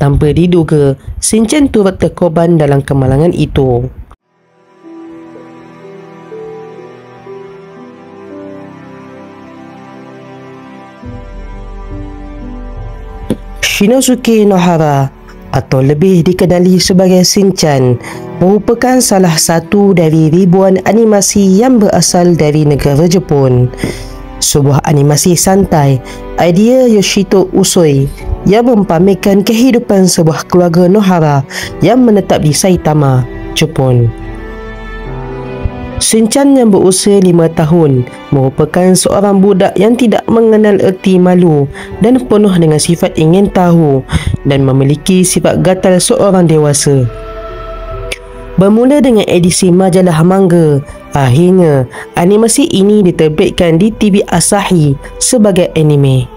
Tanpa diduga, Shinchan turut terkorban dalam kemalangan itu. Shinosuke Nohara atau lebih dikenali sebagai Shinchan merupakan salah satu dari ribuan animasi yang berasal dari negara Jepun. Sebuah animasi santai idea Yoshito Usui yang mempamerkan kehidupan sebuah keluarga Nohara yang menetap di Saitama, Jepun. Shinchan yang berusia 5 tahun merupakan seorang budak yang tidak mengenal erti malu dan penuh dengan sifat ingin tahu dan memiliki sifat gatal seorang dewasa. Bermula dengan edisi majalah manga, akhirnya animasi ini diterbitkan di TV Asahi sebagai anime.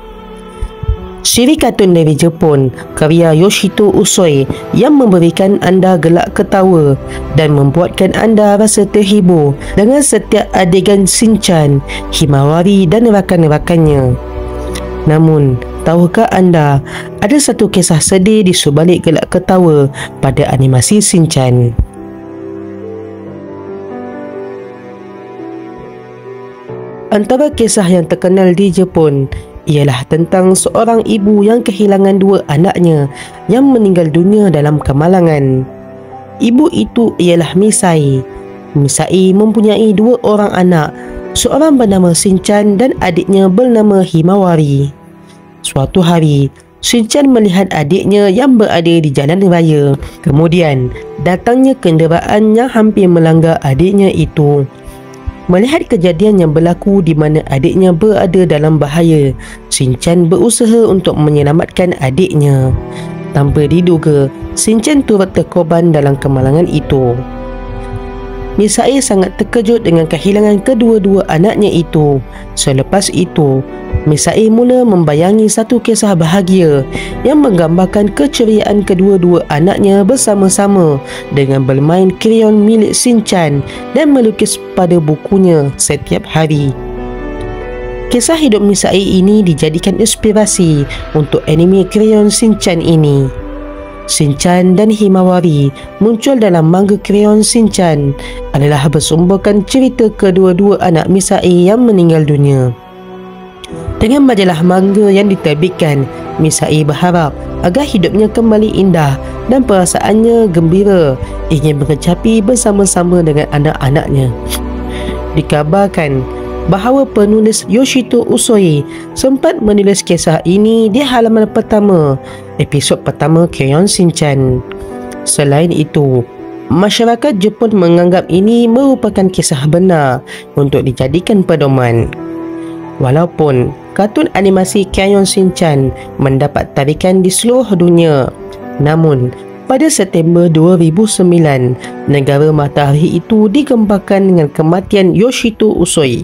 Siri kartun dari Jepun karya Yoshito Usui yang memberikan anda gelak ketawa dan membuatkan anda rasa terhibur dengan setiap adegan Shinchan, Himawari dan rakan-rakannya. Namun, tahukah anda ada satu kisah sedih di sebalik gelak ketawa pada animasi Shinchan? Antara kisah yang terkenal di Jepun ialah tentang seorang ibu yang kehilangan 2 anaknya yang meninggal dunia dalam kemalangan. Ibu itu ialah Misai. Misai mempunyai 2 orang anak, seorang bernama Shinchan dan adiknya bernama Himawari. Suatu hari, Shinchan melihat adiknya yang berada di jalan raya. Kemudian, datangnya kenderaan yang hampir melanggar adiknya itu. Melihat kejadian yang berlaku di mana adiknya berada dalam bahaya, Shinchan berusaha untuk menyelamatkan adiknya. Tanpa diduga, Shinchan turut terkorban dalam kemalangan itu. Misai sangat terkejut dengan kehilangan kedua-dua anaknya itu. Selepas itu, Misai mula membayangi satu kisah bahagia yang menggambarkan keceriaan kedua-dua anaknya bersama-sama dengan bermain krayon milik Shinchan dan melukis pada bukunya setiap hari. Kisah hidup Misai ini dijadikan inspirasi untuk anime krayon Shinchan ini. Shinchan dan Himawari muncul dalam manga krayon Shinchan adalah bersumberkan cerita kedua-dua anak Misai yang meninggal dunia. Dengan majalah manga yang diterbitkan, Misai berharap agar hidupnya kembali indah dan perasaannya gembira ingin mengecapi bersama-sama dengan anak-anaknya. Dikabarkan bahawa penulis Yoshito Usui sempat menulis kisah ini di halaman pertama, episod pertama krayon Shinchan. Selain itu, masyarakat Jepun menganggap ini merupakan kisah benar untuk dijadikan pedoman. Walaupun kartun animasi krayon Shinchan mendapat tarikan di seluruh dunia, namun pada September 2009, negara matahari itu digemparkan dengan kematian Yoshito Usui.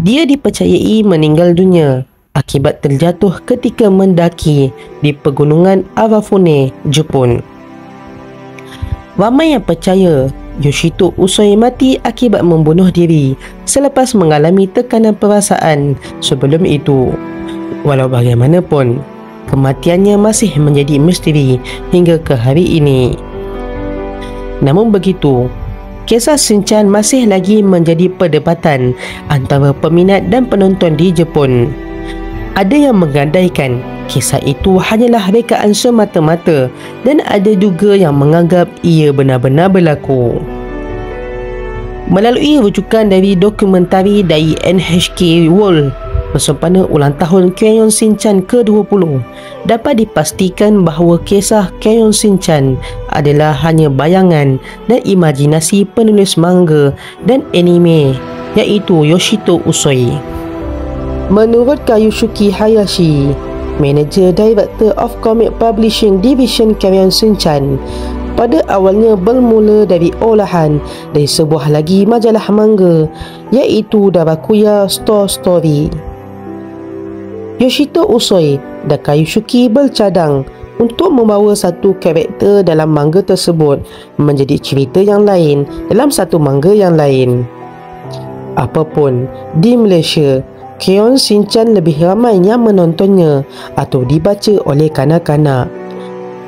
Dia dipercayai meninggal dunia akibat terjatuh ketika mendaki di pegunungan Arafune, Jepun. Ramai yang percaya Yoshito Usui mati akibat membunuh diri selepas mengalami tekanan perasaan sebelum itu. Walau bagaimanapun, kematiannya masih menjadi misteri hingga ke hari ini. Namun begitu, kisah Shinchan masih lagi menjadi perdebatan antara peminat dan penonton di Jepun. Ada yang mengandaikan kisah itu hanyalah rekaan semata-mata dan ada juga yang menganggap ia benar-benar berlaku. Melalui rujukan dari dokumentari dari NHK World bersempena ulang tahun krayon Shinchan ke-20, dapat dipastikan bahawa kisah krayon Shinchan adalah hanya bayangan dan imajinasi penulis manga dan anime iaitu Yoshito Usui. Menurut Kayusuke Hayashi, Manager Director of Comic Publishing Division krayon Shinchan, pada awalnya bermula dari olahan dari sebuah lagi majalah manga iaitu Darakuya Store Story. Yoshito Usui dan Kayusuke bercadang untuk membawa satu karakter dalam manga tersebut menjadi cerita yang lain dalam satu manga yang lain. Apapun, di Malaysia, krayon Shinchan lebih ramai yang menontonnya atau dibaca oleh kanak-kanak.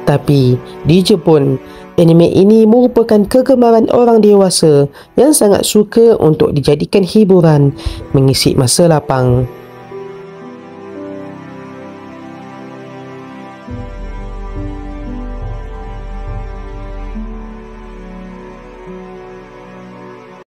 Tapi di Jepun, anime ini merupakan kegemaran orang dewasa yang sangat suka untuk dijadikan hiburan mengisi masa lapang.